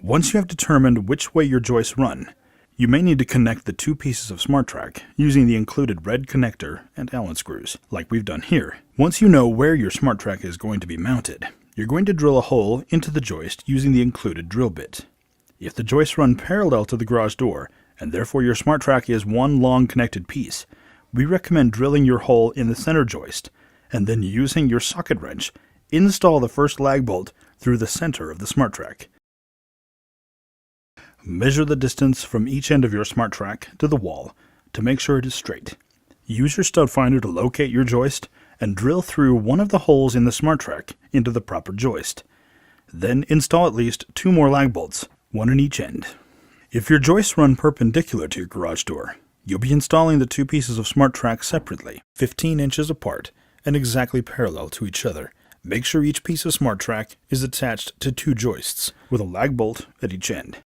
Once you have determined which way your joists run, you may need to connect the two pieces of SmartTrack using the included red connector and Allen screws, like we've done here. Once you know where your SmartTrack is going to be mounted, you're going to drill a hole into the joist using the included drill bit. If the joists run parallel to the garage door, and therefore your SmartTrack is one long connected piece, we recommend drilling your hole in the center joist, and then using your socket wrench, install the first lag bolt through the center of the SmartTrack. Measure the distance from each end of your SmartTrack to the wall to make sure it is straight. Use your stud finder to locate your joist and drill through one of the holes in the SmartTrack into the proper joist. Then install at least 2 more lag bolts, one in each end. If your joists run perpendicular to your garage door, you'll be installing the two pieces of SmartTrack separately, 15 inches apart and exactly parallel to each other. Make sure each piece of SmartTrack is attached to 2 joists with a lag bolt at each end.